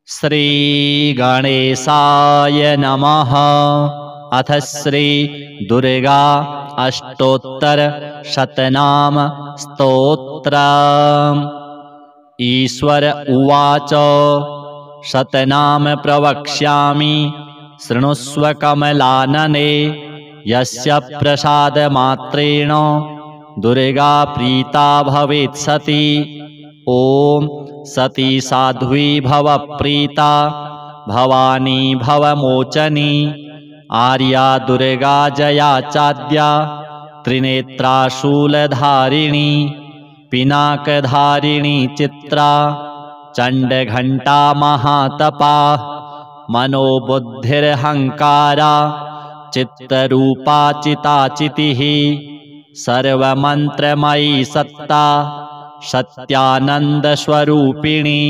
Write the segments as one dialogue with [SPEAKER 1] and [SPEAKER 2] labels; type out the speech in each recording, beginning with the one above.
[SPEAKER 1] श्री गणेशाय नमः। अथ श्री दुर्गा अष्टोत्तर शतनाम स्तोत्रम्। ईश्वर उवाच शतनाम प्रवक्ष्यामि शृणुष्व कमलानने। यस्य प्रसादमात्रेण दुर्गा प्रीता भवेत् सती। ॐ सती साध्वी भव प्रीता भवानी भवमोचनी। आर्या दुर्गा जया चाद्या त्रिनेत्रा शूलधारिणी। पिनाकधारिणी चित्रा चण्डघण्टा महातपा। मनोबुद्धिरहङ्कारा चित्तरूपा चिताचितिः। सर्वमन्त्रमयी सत्ता सत्यानन्दस्वरूपिणी।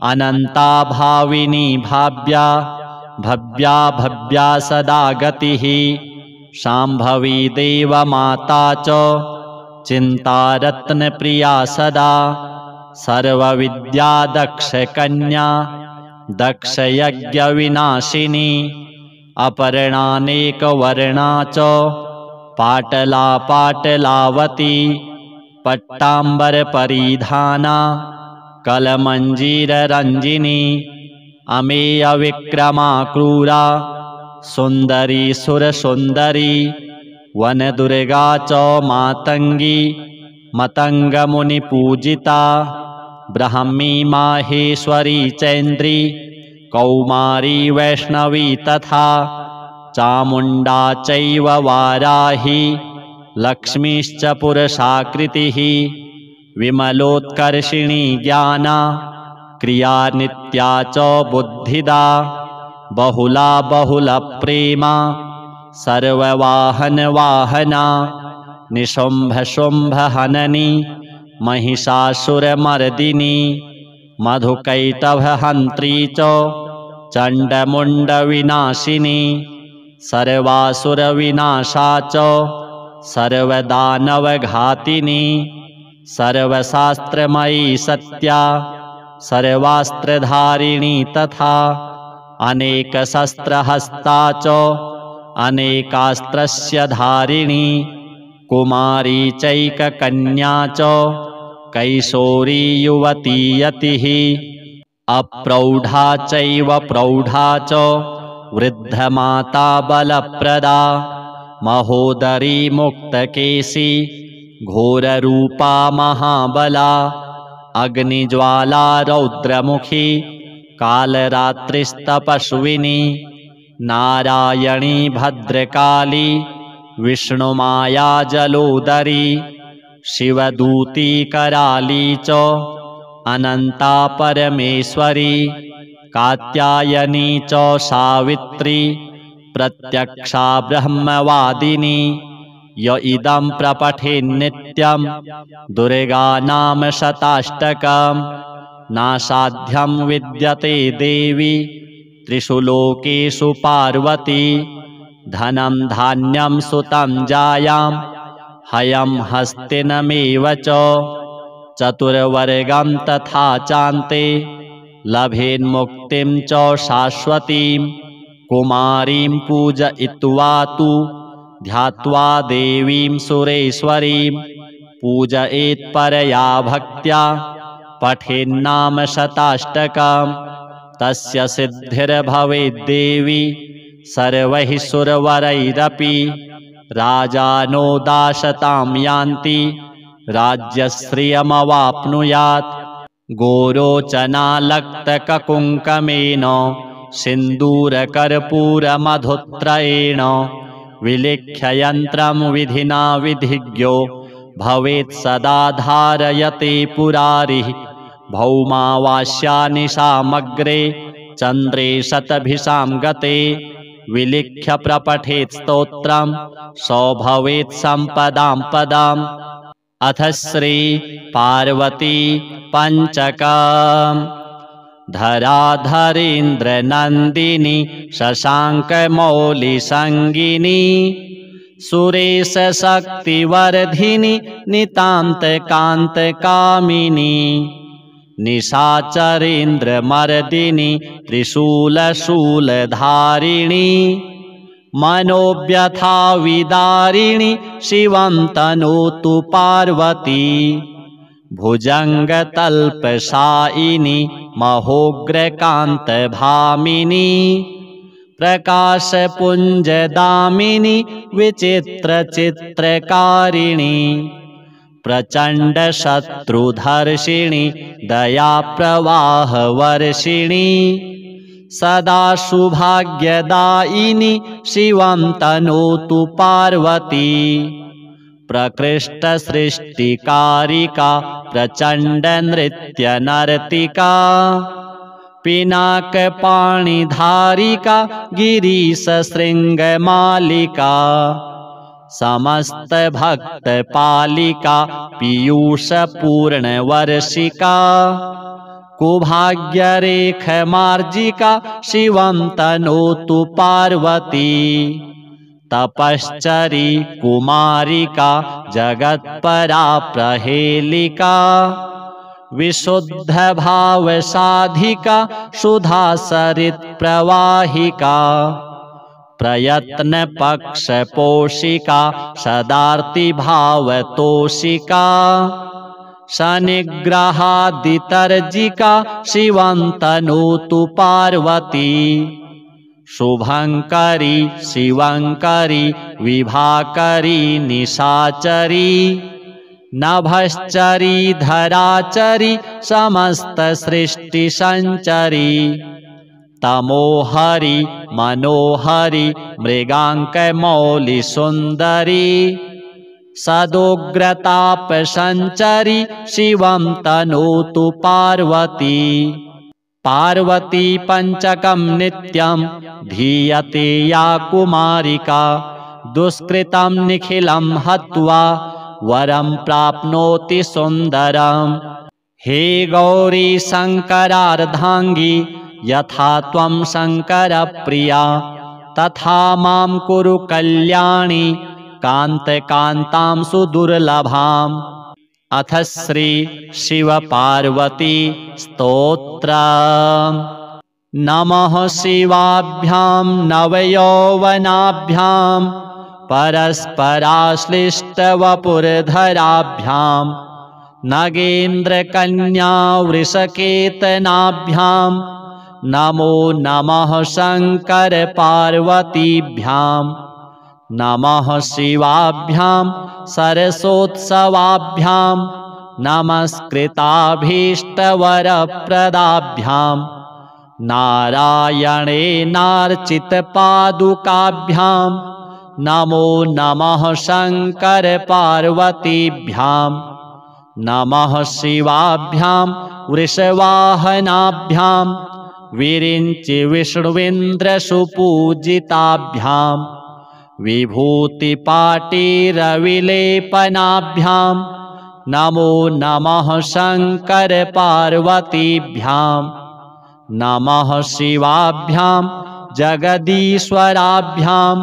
[SPEAKER 1] अनन्ता भाविनी भाव्या भव्या भव्या सदा गतिः। शाम्भवी देवमाता च चिन्तारत्नप्रिया सदा। सर्वविद्या दक्षकन्या दक्षयज्ञविनाशिनी। अपर्णानेकवर्णा च पाटला पाटलावती। पट्टाम्बरपरिधाना कलमञ्जीररञ्जिनी। अमेयविक्रमा क्रूरा सुन्दरी सुरसुन्दरी। वनदुर्गा च मातङ्गी मतङ्गमुनिपूजिता। ब्राह्मी माहेश्वरी चैन्द्री कौमारी वैष्णवी तथा। चामुण्डा चैव वाराही लक्ष्मीश्च पुरुषाकृतिः। विमलोत्कर्षिणी ज्ञाना क्रिया नित्या च बुद्धिदा। बहुला बहुलप्रेमा सर्ववाहनवाहना। निशुम्भशुम्भहननी महिषासुरमर्दिनी। मधुकैटभहन्त्री च चण्डमुण्डविनाशिनी। सर्वासुरविनाशा च सर्वदानवघातिनी। सर्वशास्त्रमयी सत्या सर्वास्त्रधारिणी तथा। अनेकशस्त्रहस्ता च अनेकास्त्रस्य धारिणी। कुमारी चैककन्या च कैशोरी युवती यतिः। अप्रौढा चैव प्रौढा च वृद्धमाता बलप्रदा। महोदरी मुक्तकेशी घोररूपा महाबला। अग्निज्वाला रौद्रमुखी कालरात्रिस्तपस्विनी। नारायणी भद्रकाली विष्णुमाया जलोदरी। शिवदूती कराली च अनन्ता परमेश्वरी। कात्यायनी च सावित्री प्रत्यक्षा ब्रह्मवादिनी। य इदं प्रपठेन्नित्यं दुर्गा नाम शताष्टकं। नासाध्यं विद्यते देवी त्रिषु लोकेषु पार्वती। धनं धान्यं सुतं जायां हयं हस्तिनमेव च। चतुर्वर्गं तथा चान्ते लभेन्मुक्तिं च शाश्वतीं। कुमारीं पूजयित्वा तु ध्यात्वा देवीं सुरेश्वरीं। पूजयेत् परया भक्त्या पठेन्नाम शताष्टकं। तस्य सिद्धिर्भवेद्देवी सर्वैः सुरवरैरपि। राजानो दासतां यान्ति राज्यश्रियमवाप्नुयात्। गोरोचनालक्तककुङ्कमेन सिन्दूरकर्पूरमधुत्रयेण। विलिख्य यन्त्रं विधिना विधिज्ञो भवेत् सदा धारयते पुरारिः। भौमावास्यानिशामग्रे चन्द्रे शतभिषां गते। विलिख्य प्रपठेत् स्तोत्रं स भवेत् सम्पदां पदम्। अथ श्री पार्वती पञ्चकम्। धराधरेन्द्रनन्दिनी शशाङ्कमौलिसङ्गिनी। सुरेशशक्तिवर्धिनी नितान्तकान्तकामिनी। निशाचरेन्द्रमर्दिनि त्रिशूलशूलधारिणि मनोव्यथा विदारिणि शिवं तनोतु पार्वती भुजङ्गतल्पशायिनि महोग्रकान्तभामिनी प्रकाशपुञ्जदामिनी विचित्रचित्रकारिणी प्रचण्डशत्रुधर्षिणि दयाप्रवाहवर्षिणि सदा शुभाग्यदायिनि शिवं तनोतु पार्वती प्रकृष्टसृष्टिकारिका प्रचण्डनृत्यनर्तिका पिनाकपाणिधारिका गिरीशशृङ्गमालिका समस्तभक्तपालिका पीयूषपूर्णवर्षिका कुभाग्यरेखमार्जिका शिवं तनोतु पार्वती तपश्चरी कुमारिका जगत्परा प्रहेलिका विशुद्धभावसाधिका सुधासरित्प्रवाहिका प्रयत्नपक्षपोषिका सदार्तिभावतोषिका शनिग्रहादितर्जिका शिवं तनोतु पार्वती शुभङ्करी शिवङ्करी विभाकरी निशाचरी नभश्चरी धराचरी समस्तसृष्टिसञ्चरी तमोहरि मनोहरि मृगाङ्कमौलिसुन्दरी सदोग्रतापसञ्चरी शिवं तनोतु पार्वती पार्वती पञ्चकं नित्यं धीयते या कुमारिका दुष्कृतं निखिलं हत्वा वरं प्राप्नोति सुन्दरम् हे गौरी शङ्करार्धाङ्गी यथा त्वं शङ्करप्रिया तथा मां कुरु कल्याणी कान्तकान्तां सुदुर्लभाम् अथ श्री शिवपार्वती स्तोत्रम् नमः शिवाभ्यां नवयौवनाभ्यां परस्पराश्लिष्टवपुर्धराभ्यां नगेन्द्रकन्यावृषकेतनाभ्यां नमो नमः शङ्करपार्वतीभ्यां नमः शिवाभ्यां सरसोत्सवाभ्यां नमस्कृताभीष्टवरप्रदाभ्यां नारायणेनार्चितपादुकाभ्यां नमो नमः शङ्करपार्वतीभ्यां नमः शिवाभ्यां वृषवाहनाभ्यां विरिञ्चिविष्णुविन्द्रसुपूजिताभ्यां विभूतिपाटिरविलेपनाभ्यां नमो नमः शङ्करपार्वतीभ्यां नमः शिवाभ्यां जगदीश्वराभ्यां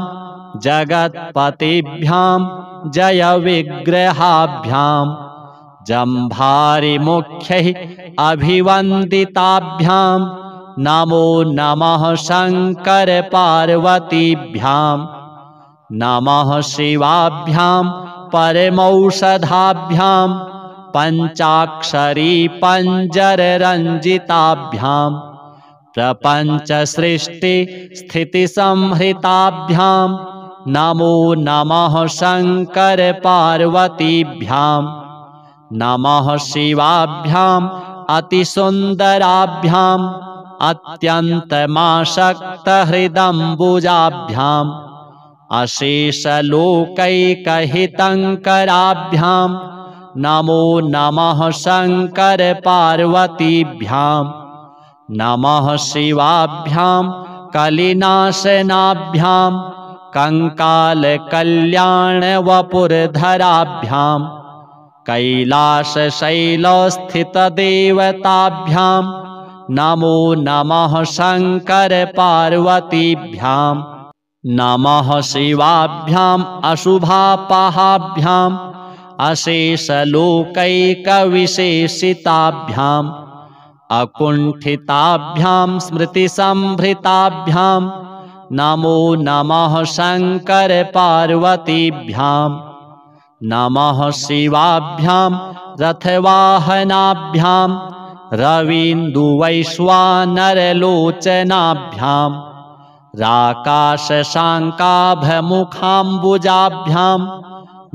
[SPEAKER 1] जगत्पतिभ्यां जयविग्रहाभ्यां जम्भारिमुख्यैः अभिवन्दिताभ्यां नमो नमः शङ्करपार्वतीभ्यां नमः शिवाभ्यां परमौषधाभ्यां पञ्चाक्षरी पञ्जररञ्जिताभ्यां प्रपञ्चसृष्टिस्थितिसंहृताभ्यां नमो नमः शङ्करपार्वतीभ्यां नमः शिवाभ्याम् अतिसुन्दराभ्याम् अत्यन्तमासक्तहृदम्बुजाभ्याम् अशेषलोकैकहितङ्कराभ्यां नमो नमः शङ्करपार्वतीभ्यां नमः शिवाभ्यां कलिनाशनाभ्यां कङ्कालकल्याणवपुर्धराभ्यां कैलासशैलस्थितदेवताभ्यां नमो नमः शङ्करपार्वतीभ्यां नमः शिवाभ्याम् अशुभापहाभ्याम् अशेषलोकैकविशेषिताभ्यां अकुण्ठिताभ्यां स्मृतिसम्भृताभ्यां नमो नमः शङ्करपार्वतीभ्यां नमः शिवाभ्यां रथवाहनाभ्यां रवीन्दुवैश्वानरलोचनाभ्यां राकाशशाङ्काभमुखाम्बुजाभ्यां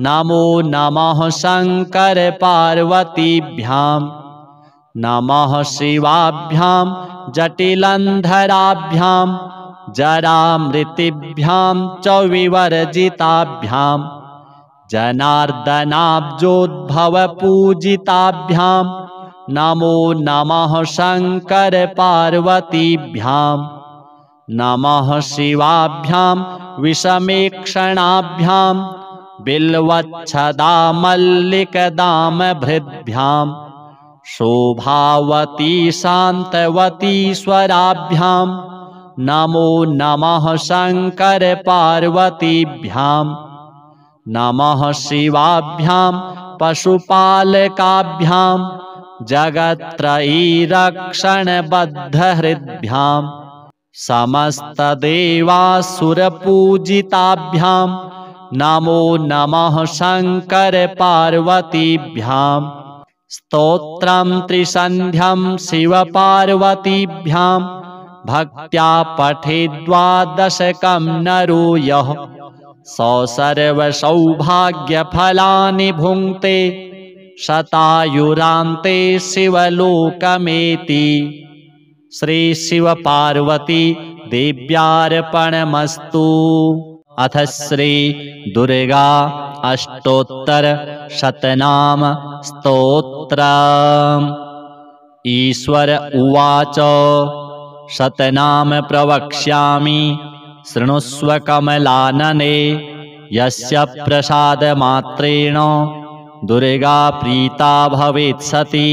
[SPEAKER 1] नमो नमः शङ्करपार्वतीभ्यां नमः शिवाभ्यां जटिलन्धराभ्यां जरामृतिभ्यां च विवर्जिताभ्यां जनार्दनाब्जोद्भवपूजिताभ्यां नमो नमः शङ्करपार्वतीभ्यां नमः शिवाभ्यां विषमेक्षणाभ्यां बिल्वच्छदामल्लिकदामभृद्भ्यां शोभावती शान्तवतीश्वराभ्यां नमो नमः शङ्करपार्वतीभ्यां नमः शिवाभ्यां पशुपालकाभ्यां जगत्त्रयीरक्षणबद्धहृद्भ्यां समस्तदेवासुरपूजिताभ्यां नमो नमः शङ्करपार्वतीभ्यां स्तोत्रं त्रिसन्ध्यं शिवपार्वतीभ्यां भक्त्या पठेद्वादशकं नरो यः स सर्वसौभाग्यफलानि भुङ्क्ते शतायुरान्ते शिवलोकमेति। श्री शिवपार्वती देव्यार्पणमस्तु। अथ श्री दुर्गा अष्टोत्तर शतनाम स्तोत्रम्। ईश्वर उवाच शतनाम प्रवक्ष्यामि शृणुष्व कमलानने यस्य प्रसादमात्रेण दुर्गा प्रीता भवेत् सती।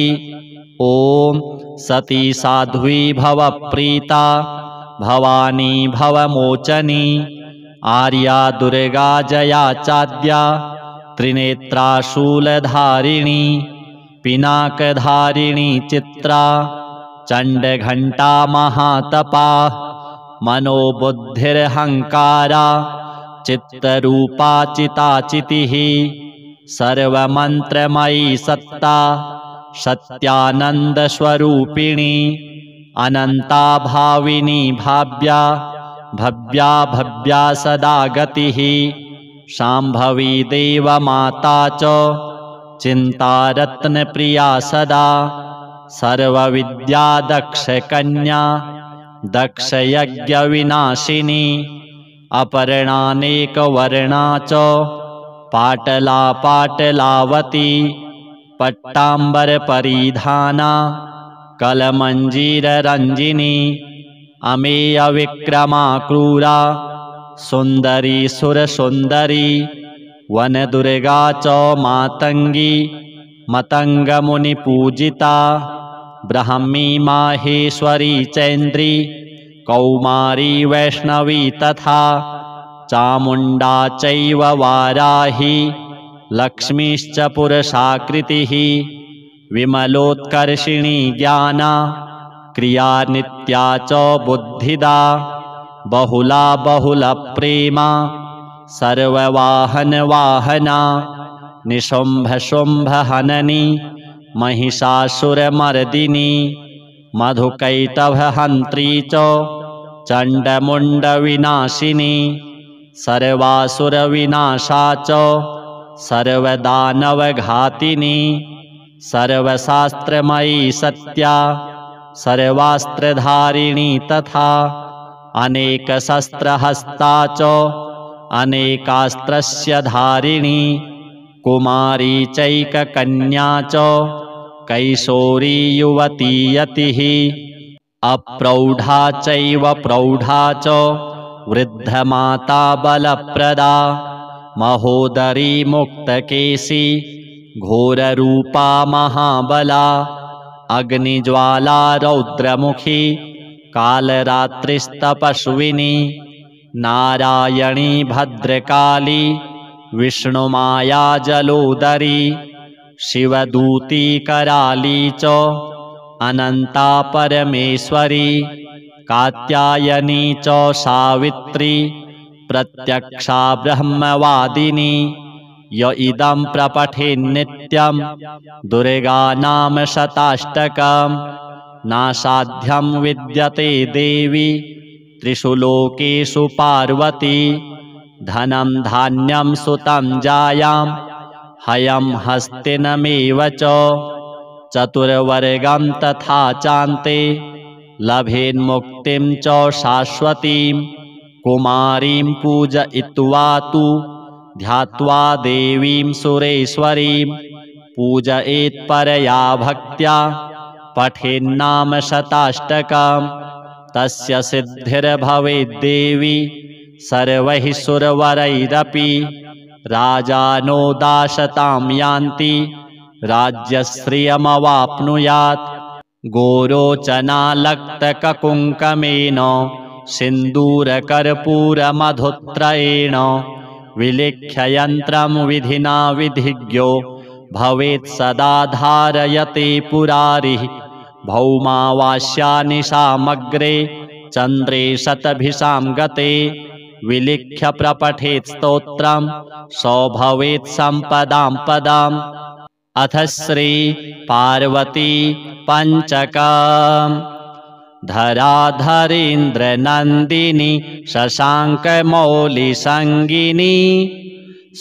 [SPEAKER 1] ॐ सती साध्वी भव प्रीता भवानी भवमोचनी आर्या दुर्गा जया चाद्या त्रिनेत्रा शूलधारिणी पिनाकधारिणी चित्रा चण्डघण्टा महातपा मनोबुद्धिरहङ्कारा चित्तरूपा चिताचितिः सर्वमन्त्रमयी सत्ता सत्यानन्दस्वरूपिणी अनन्ता भाविनी भाव्या भव्या भव्या सदा गतिः शाम्भवी देवमाता च चिन्तारत्नप्रिया सदा सर्वविद्या दक्षकन्या दक्षयज्ञविनाशिनी अपर्णानेकवर्णा च पाटला पाटलावती पट्टाम्बरपरिधाना कलमञ्जीररञ्जिनी अमेयविक्रमा क्रूरा सुन्दरी सुरसुन्दरी वनदुर्गा च मातङ्गी मतङ्गमुनिपूजिता ब्राह्मी माहेश्वरी चैन्द्री कौमारी वैष्णवी तथा चामुण्डा चैव वाराही लक्ष्मीश्च पुरुषाकृतिः विमलोत्कर्षिणी ज्ञाना क्रिया नित्या च बुद्धिदा बहुला बहुलप्रेमा सर्ववाहनवाहना निशुम्भशुम्भहननी महिषासुरमर्दिनी मधुकैटभहन्त्री च चण्डमुण्डविनाशिनी सर्वासुरविनाशा च सर्वदानवघातिनी सर्वशास्त्रमयी सत्या सर्वास्त्रधारिणी तथा अनेकशस्त्रहस्ता च अनेकास्त्रस्य धारिणी कुमारी चैककन्या च कैशोरी युवती यतिः अप्रौढा चैव प्रौढा च वृद्धमाता बलप्रदा महोदरी मुक्तकेशी घोररूपा महाबला अग्निज्वाला रौद्रमुखी कालरात्रिस्तपस्विनी नारायणी भद्रकाली विष्णुमाया जलोदरी शिवदूती कराली च अनन्ता परमेश्वरी कात्यायनी च सावित्री प्रत्यक्षा ब्रह्मवादिनी य इदं प्रपठेन्नित्यं दुर्गा नाम शताष्टकं नासाध्यं विद्यते देवी त्रिषु लोकेषु पार्वती धनं धान्यं सुतं जायां हयं हस्तिनमेव च चतुर्वर्गं तथा चान्ते लभेन्मुक्तिं च शाश्वतीं कुमारीं पूजयित्वा तु ध्यात्वा देवीं सुरेश्वरीं पूजयेत् परया भक्त्या पठेन्नाम शताष्टकं तस्य सिद्धिर्भवेद्देवी सर्वैः सुरवरैरपि राजानो दाशतां यान्ति राज्यश्रियमवाप्नुयात् गोरोचनालक्तककुङ्कमेन सिन्दूरकर्पूरमधुत्रयेण विलिख्य यन्त्रं विधिना विधिज्ञो भवेत् सदा धारयते पुरारिः भौमावास्यानि सामग्रे चन्द्रे शतभिषां गते विलिख्य प्रपठेत् स्तोत्रं सो भवेत् सम्पदां पदम्। अथ श्री पार्वती पंचकम्। धराधरेन्द्रनन्दिनी शशाङ्कमौलिसङ्गिनी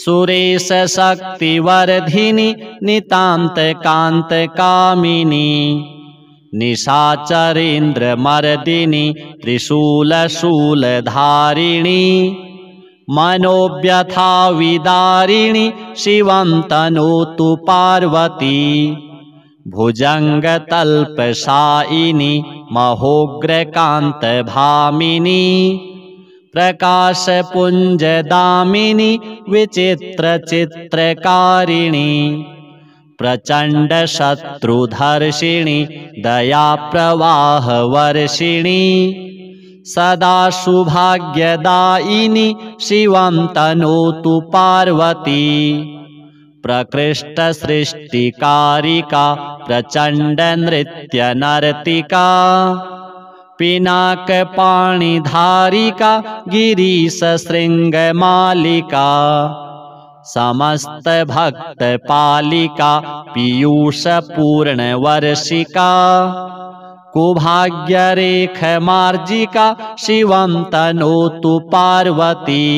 [SPEAKER 1] सुरेशशक्तिवर्धिनी नितान्तकान्तकामिनी निशाचरेन्द्रमर्दिनी त्रिशूलशूलधारिणी मनोव्यथाविदारिणी शिवं तनोतु पार्वती भुजङ्गतल्पशायिनी महोग्रकान्तभामिनी प्रकाशपुञ्जदामिनी विचित्रचित्रकारिणी प्रचण्डशत्रुधर्षिणी दयाप्रवाहवर्षिणी सदा सौभाग्यदायिनी शिवं तनोतु पार्वती प्रकृष्टसृष्टिकारिका प्रचण्डनृत्यनर्तिका पिनाकपाणिधारिका गिरीशशृङ्गमालिका समस्तभक्तपालिका पीयूषपूर्णवर्षिका कुभाग्यरेखमार्जिका शिवं तनोतु पार्वती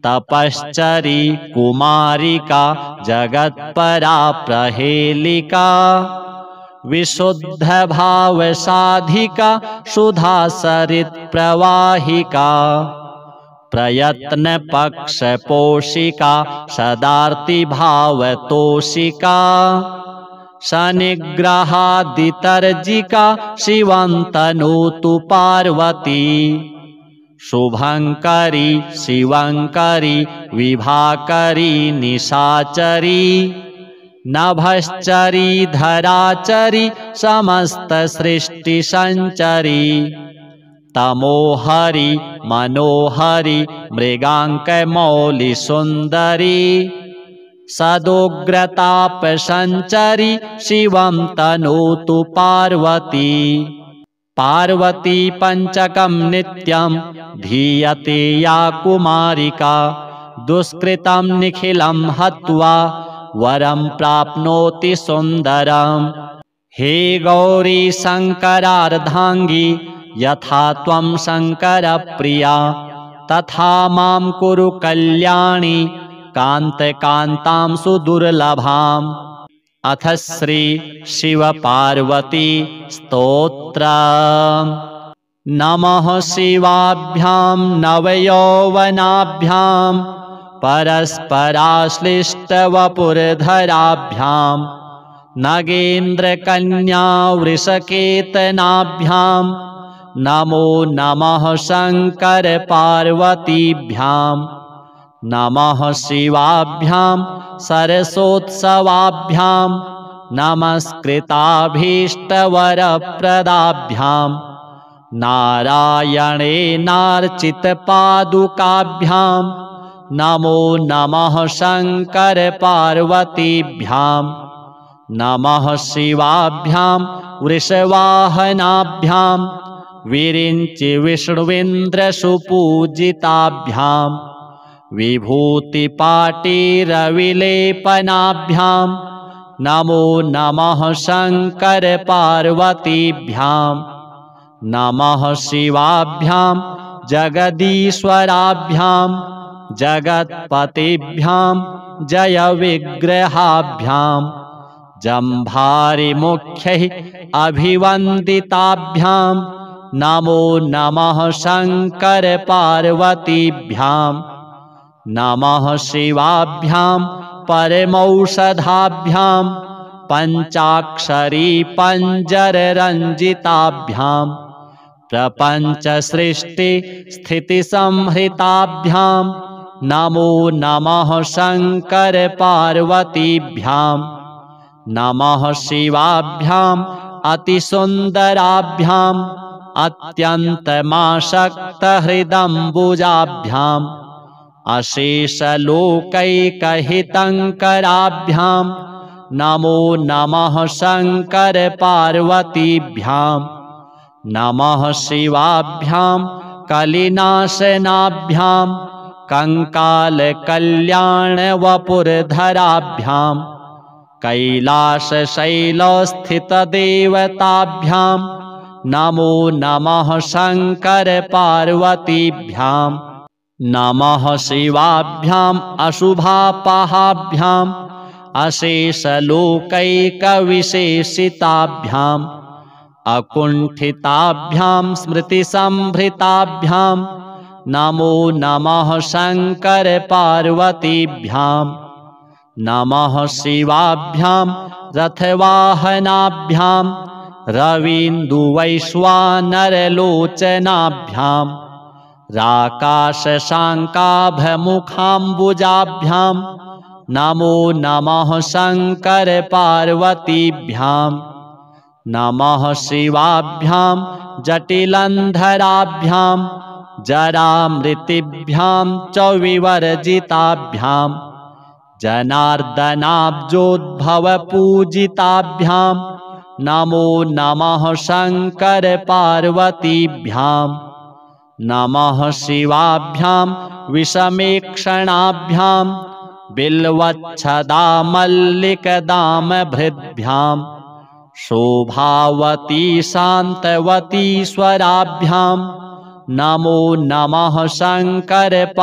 [SPEAKER 1] तपश्चरी कुमारिका जगत्परा प्रहेलिका विशुद्धभावसाधिका सुधासरित्प्रवाहिका प्रयत्नपक्षपोषिका सदार्तिभावतोषिका शनिग्रहादितर्जिका शिवं तनोतु पार्वती शुभङ्करी शिवङ्करी विभाकरी निशाचरी नभश्चरी धराचरी समस्तसृष्टिसञ्चरी तमोहरि मनोहरि मृगाङ्कमौलिसुन्दरी सदोग्रतापसञ्चरी शिवं तनोतु पार्वती पार्वती पंचकं नित्यं धीयते या कुमारिका दुष्कृतं निखिलं हत्वा वरं प्राप्नोति सुन्दरम्। हे गौरी शङ्करार्धाङ्गी यथा त्वं शङ्करप्रिया तथा मां कुरु कल्याणी कान्तकान्तां सुदुर्लभाम्। अथ श्री शिवपार्वती स्तोत्रम्। नमः शिवाभ्यां नवयौवनाभ्यां परस्पराश्लिष्टवपुर्धराभ्यां नगेन्द्रकन्या वृषकेतनाभ्यां नमो नमः शङ्करपार्वतीभ्यां नमः शिवाभ्यां सरसोत्सवाभ्यां नमस्कृताभीष्टवरप्रदाभ्यां नारायणेनार्चितपादुकाभ्यां नमो नमः शङ्करपार्वतीभ्यां नमः शिवाभ्यां वृषवाहनाभ्यां विरिञ्चि विष्णुविन्द्रसुपूजिताभ्यां विभूतिपाटिरविलेपनाभ्यां नमो नमः शङ्करपार्वतीभ्यां नमः शिवाभ्यां जगदीश्वराभ्यां जगत्पतिभ्यां जयविग्रहाभ्यां जम्भारिमुख्यैः अभिवन्दिताभ्यां नमो नमः शङ्करपार्वतीभ्यां नमः शिवाभ्यां परमौषधाभ्यां पञ्चाक्षरी पञ्जररञ्जिताभ्यां प्रपञ्चसृष्टिस्थितिसंहृताभ्यां नमो नमः शङ्करपार्वतीभ्यां नमः शिवाभ्याम् अतिसुन्दराभ्याम् अत्यन्तमासक्तहृदम्बुजाभ्याम् अशेषलोकैकहितङ्कराभ्यां नमो नमः शङ्करपार्वतीभ्यां नमः शिवाभ्यां कलिनाशनाभ्यां कङ्कालकल्याणवपुरधराभ्यां कैलासशैलस्थितदेवताभ्यां नमो नमः शङ्करपार्वतीभ्यां नमः शिवाभ्याम् अशुभापहाभ्याम् अशेषलोकैकविशेषिताभ्याम् अकुण्ठिताभ्यां स्मृतिसंभृताभ्यां नमो नमः शङ्करपार्वतीभ्यां नमः शिवाभ्यां रथवाहनाभ्यां रवीन्दुवैश्वानरलोचनाभ्यां राकाशशाङ्काभमुखाम्बुजाभ्यां नमो नमः शङ्करपार्वतीभ्यां नमः शिवाभ्यां जटिलन्धराभ्यां जरामृतिभ्यां च विवर्जिताभ्यां जनार्दनाब्जोद्भवपूजिताभ्यां नमो नमः शङ्करपार्वतीभ्यां नमः शिवाभ्यां विषमेक्षणाभ्यां बिल्वच्छदामल्लिकदामभृद्भ्यां शोभावती शान्तवतीश्वराभ्यां नमो नमः शङ्करपार्वतीभ्यां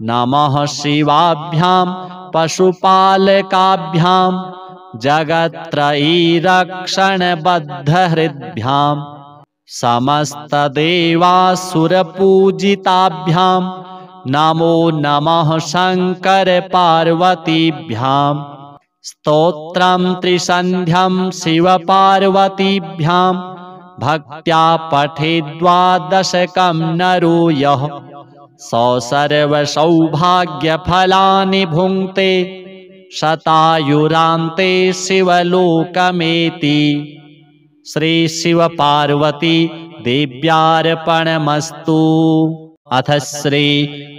[SPEAKER 1] नमः शिवाभ्यां पशुपालकाभ्यां जगत्त्रयीरक्षणबद्धहृद्भ्यां समस्तदेवासुरपूजिताभ्यां नमो नमः शङ्करपार्वतीभ्यां स्तोत्रं त्रिसन्ध्यं शिवपार्वतीभ्यां भक्त्या पठेद्वादशकं नरो यः स सर्वसौभाग्यफलानि भुङ्क्ते शतायुरान्ते शिवलोकमेति। श्री शिवपार्वती देव्यार्पणमस्तु। अथ श्री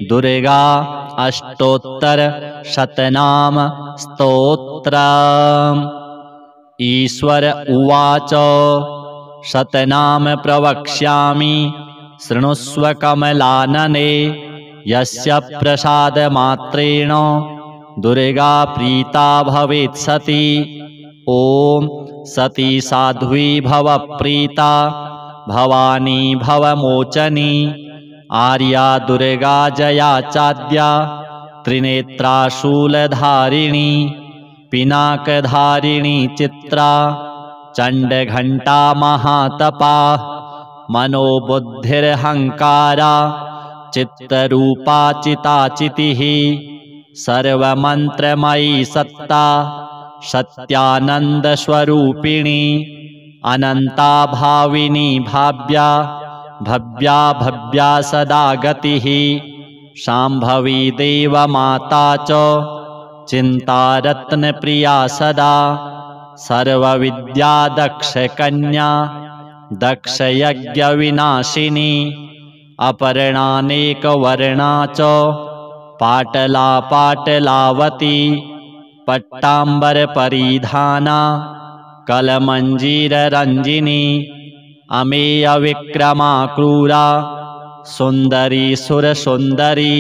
[SPEAKER 1] दुर्गा अष्टोत्तरशतनाम स्तोत्रम्। ईश्वर उवाच शतनाम प्रवक्ष्यामि शृणुष्व कमलानने यस्य प्रसादमात्रेण दुर्गा प्रीता भवेत् सती। ॐ सती साध्वी भव प्रीता भवानी भवमोचनी आर्या दुर्गा जया चाद्या त्रिनेत्रा शूलधारिणी पिनाकधारिणी चित्रा चण्डघण्टा महातपा मनोबुद्धिरहङ्कारा चित्तरूपा चिताचितिः सर्वमन्त्रमयी सत्ता सत्यानन्दस्वरूपिणी अनन्ता भाविनी भाव्या भव्या भव्या सदा गतिः शाम्भवी देवमाता च चिन्तारत्नप्रिया सदा सर्वविद्या दक्षकन्या दक्षयज्ञविनाशिनी अपर्णानेकवर्णा च पाटला पाटलावती पट्टाम्बरपरिधाना कलमञ्जीररञ्जिनी अमेयविक्रमा क्रूरा सुन्दरी सुरसुन्दरी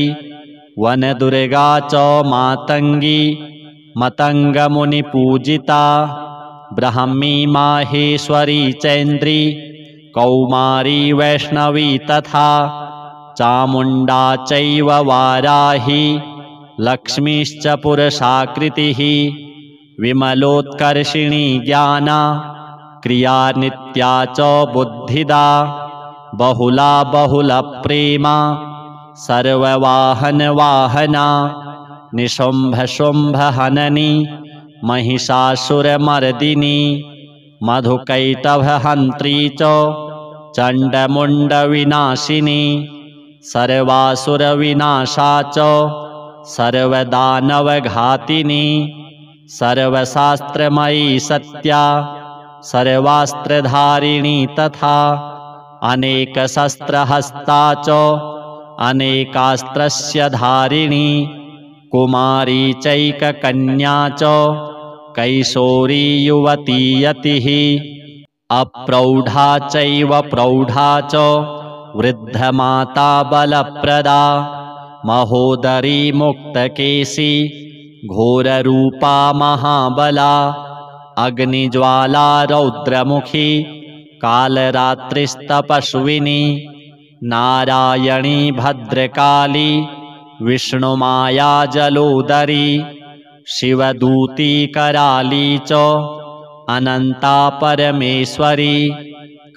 [SPEAKER 1] वनदुर्गा च मातङ्गी मतङ्गमुनिपूजिता ब्राह्मी माहेश्वरी चैन्द्री कौमारी वैष्णवी तथा चामुण्डा चैव वाराही लक्ष्मीश्च पुरुषाकृतिः विमलोत्कर्षिणी ज्ञाना क्रिया नित्या च बुद्धिदा बहुला बहुलप्रेमा सर्ववाहनवाहना निशुम्भशुम्भहननी महिषासुरमर्दिनी मधुकैटभहन्त्री च चण्डमुण्डविनाशिनी सर्वासुरविनाशा च सर्वदानवघातिनी सर्वशास्त्रमयी सत्या सर्वास्त्रधारिणी तथा अनेकशस्त्रहस्ता च अनेकास्त्रस्य धारिणी कुमारी चैककन्या च कैशोरी युवती यतिः अप्रौढा चैव प्रौढा च वृद्धमाता बलप्रदा महोदरी मुक्तकेशी घोररूपा महाबला अग्निज्वाला रौद्रमुखी कालरात्रिस्तपस्विनी नारायणी भद्रकाली विष्णुमाया जलोदरी शिवदूती कराली च अनन्ता परमेश्वरी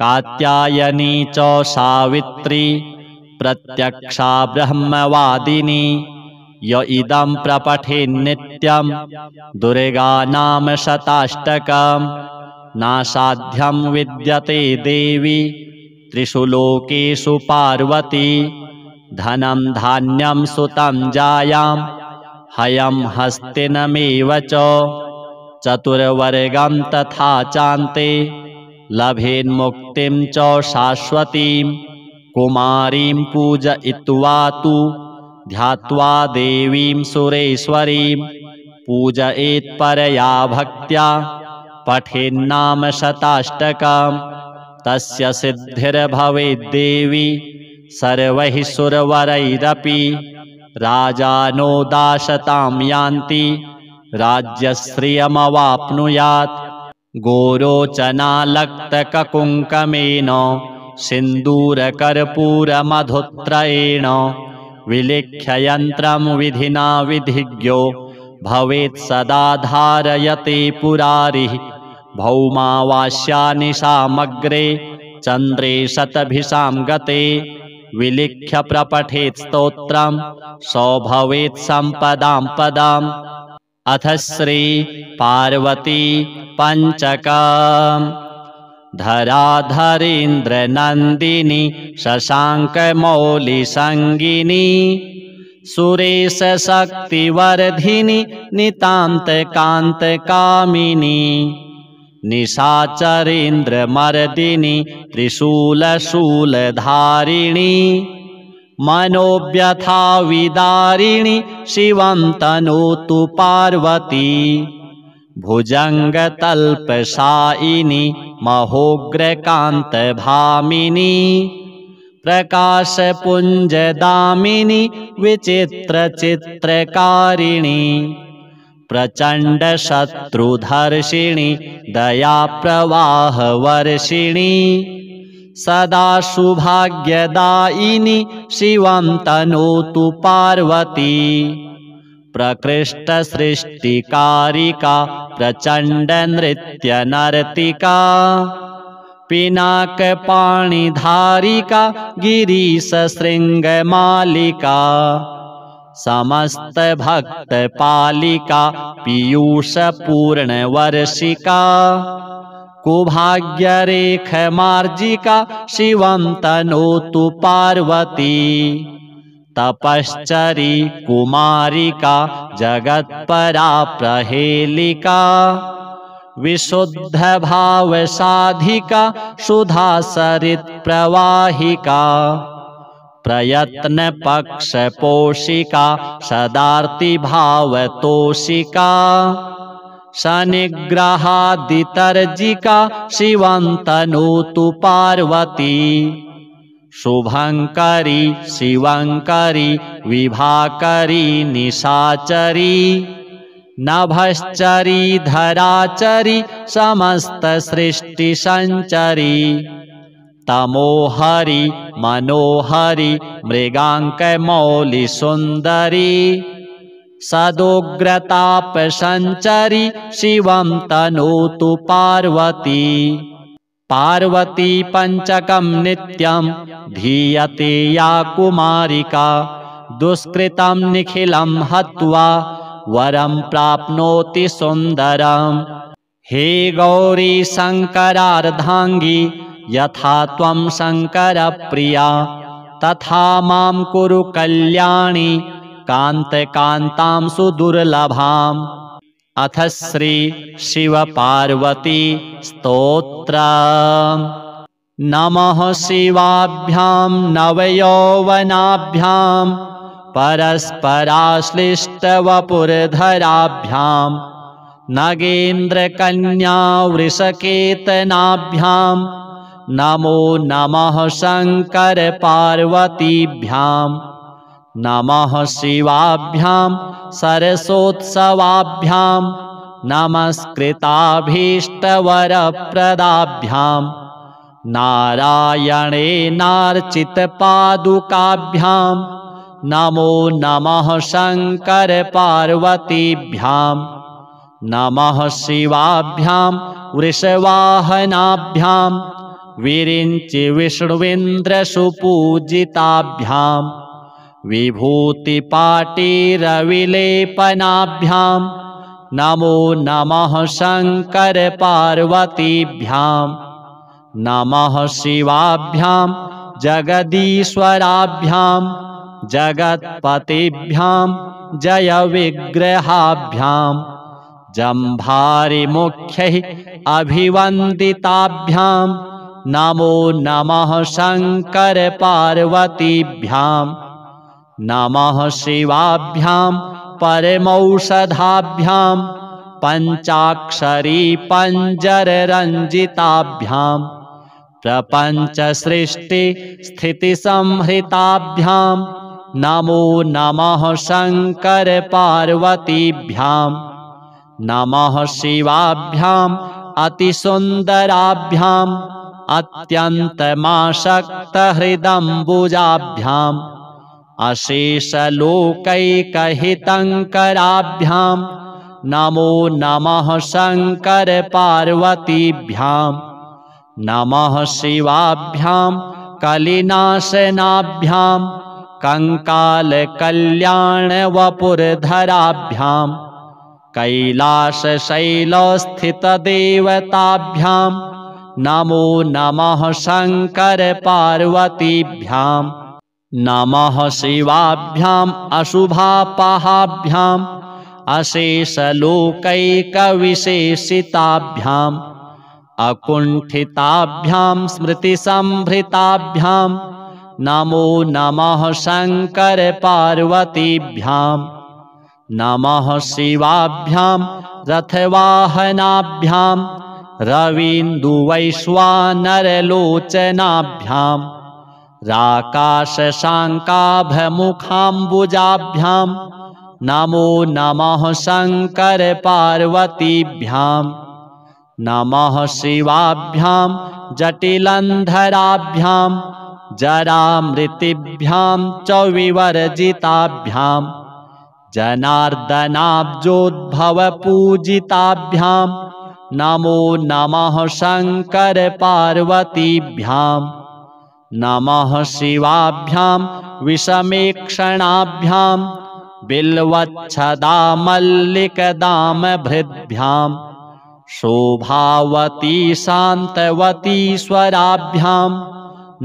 [SPEAKER 1] कात्यायनी च सावित्री प्रत्यक्षा ब्रह्मवादिनी य इदं प्रपठेन्नित्यं दुर्गा नाम शताष्टकं नासाध्यं विद्यते देवी त्रिषु लोकेषु पार्वती धनं धान्यं सुतं जायां हयं हस्तिनमेव च चतुर्वर्गं तथा चान्ते लभेन्मुक्तिं च शाश्वतीं कुमारीं पूजयित्वा तु ध्यात्वा देवीं सुरेश्वरीं पूजयेत्परया भक्त्या पठेन्नाम शताष्टकं तस्य सिद्धिर्भवेद्देवी सर्वैः सुरवरैरपि राजानो दाशतां यान्ति राज्यश्रियमवाप्नुयात् गोरोचनालक्तककुङ्कमेन सिन्दूरकर्पूरमधुत्रयेण विलिख्य यन्त्रं विधिना विधिज्ञो भवेत् सदा धारयते पुरारिः भौमावास्यानिशामग्रे चन्द्रे शतभिषां गते विलिख्य प्रपठेत् स्तोत्रं स भवेत् सम्पदां पदाम्। अथ श्री पार्वती पंचकम्। धराधरेन्द्रनन्दिनी शशाङ्कमौलिसङ्गिनी सुरेशशक्तिवर्धिनी नितान्तकान्तकामिनी निशाचरेन्द्रमर्दिनी त्रिशूलशूलधारिणी मनोव्यथाविदारिणी शिवं तनोतु पार्वती भुजङ्गतल्पशायिनी महोग्रकान्तभामिनी प्रकाशपुञ्जदामिनी विचित्रचित्रकारिणी प्रचण्डशत्रुधर्षिणी दयाप्रवाहवर्षिणी सदा शुभाग्यदायिनी शिवं तनोतु पार्वती प्रकृष्टसृष्टिकारिका प्रचण्डनृत्यनर्तिका पिनाकपाणिधारिका गिरीशशृङ्गमालिका समस्तभक्तपालिका पीयूषपूर्णवर्षिका कुभाग्यरेखमार्जिका शिवं तनोतु पार्वती तपश्चरी कुमारिका जगत्परा प्रहेलिका विशुद्धभावसाधिका सुधासरित्प्रवाहिका प्रयत्नपक्षपोषिका सदार्ति भावतोषिका शनिग्रहादितर्जिका शिवन्तनोतु पार्वती शुभङ्करी शिवङ्करी विभाकरी निशाचरी नभश्चरी धराचरी समस्तसृष्टिसञ्चरी तमोहरि मनोहरि मृगाङ्कमौलिसुन्दरी सदोग्रतापसञ्चरी शिवं तनोतु पार्वती पार्वती पञ्चकं नित्यं धीयते या कुमारिका दुष्कृतं निखिलं हत्वा वरं प्राप्नोति सुन्दरम् हे गौरी शङ्करार्धाङ्गी यथा त्वं शङ्करप्रिया तथा मां कुरु कल्याणी कान्तकान्तां सुदुर्लभाम् अथ श्री शिवपार्वती स्तोत्रम् नमः शिवाभ्यां नवयौवनाभ्यां परस्पराश्लिष्टवपुर्धराभ्यां नगेन्द्रकन्या वृषकेतनाभ्यां नमो नमः शङ्करपार्वतीभ्यां नमः शिवाभ्यां सरसोत्सवाभ्यां नमस्कृताभीष्टवरप्रदाभ्यां नारायणेनार्चितपादुकाभ्यां नमो नमः शङ्करपार्वतीभ्यां नमः शिवाभ्यां वृषवाहनाभ्यां विरिञ्चिविष्णुविन्द्रसुपूजिताभ्यां विभूतिपाटिरविलेपनाभ्यां नमो नमः शङ्करपार्वतीभ्यां नमः शिवाभ्यां जगदीश्वराभ्यां जगत्पतिभ्यां जयविग्रहाभ्यां जम्भारिमुख्यैः अभिवन्दिताभ्यां नमो नमः शङ्करपार्वतीभ्यां नमः शिवाभ्यां परमौषधाभ्यां पञ्चाक्षरी पञ्जररञ्जिताभ्यां प्रपञ्चसृष्टिस्थितिसंहृताभ्यां नमो नमः शङ्करपार्वतीभ्यां नमः शिवाभ्यां अतिसुन्दराभ्यां अत्यन्तमासक्तहृदम्बुजाभ्यां अशेषलोकैकहितङ्कराभ्यां नमो नमः शङ्करपार्वतीभ्यां नमः शिवाभ्यां कलिनाशनाभ्यां कङ्कालकल्याणवपुर्धराभ्यां कैलासशैलस्थितदेवताभ्यां नमो नमः शङ्करपार्वतीभ्यां नमः शिवाभ्यां अशुभापहाभ्यां अशेषलोकैकविशेषिताभ्यां अकुण्ठिताभ्यां स्मृतिसंभृताभ्यां नमो नमः शङ्करपार्वतीभ्यां नमः शिवाभ्यां रथवाहनाभ्यां रवीन्दुवैश्वानरलोचनाभ्यां राकाशशाङ्काभमुखाम्बुजाभ्यां नमो नमः शङ्करपार्वतीभ्यां नमः शिवाभ्यां जटिलन्धराभ्यां जरामृतिभ्यां च विवर्जिताभ्यां जनार्दनाब्जोद्भवपूजिताभ्यां नमो नमः शङ्करपार्वतीभ्यां नमः शिवाभ्यां विषमेक्षणाभ्यां बिल्वच्छदामल्लिकदामभृद्भ्यां शोभावती शान्तवतीश्वराभ्यां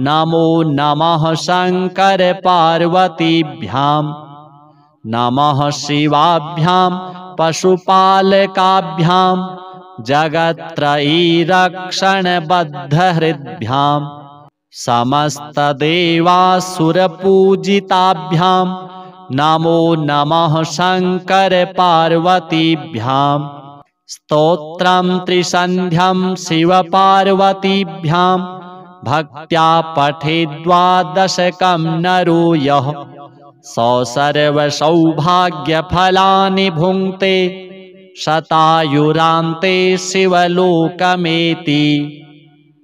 [SPEAKER 1] नमो नमः शङ्करपार्वतीभ्यां नमः शिवाभ्यां पशुपालकाभ्यां जगत्त्रयीरक्षणबद्धहृद्भ्यां समस्तदेवासुरपूजिताभ्यां नमो नमः शङ्करपार्वतीभ्यां स्तोत्रं त्रिसन्ध्यं शिवपार्वतीभ्यां भक्त्या पठेद्वादशकं नरो यः स सर्वसौभाग्यफलानि भुङ्क्ते शतायुरान्ते शिवलोकमेति।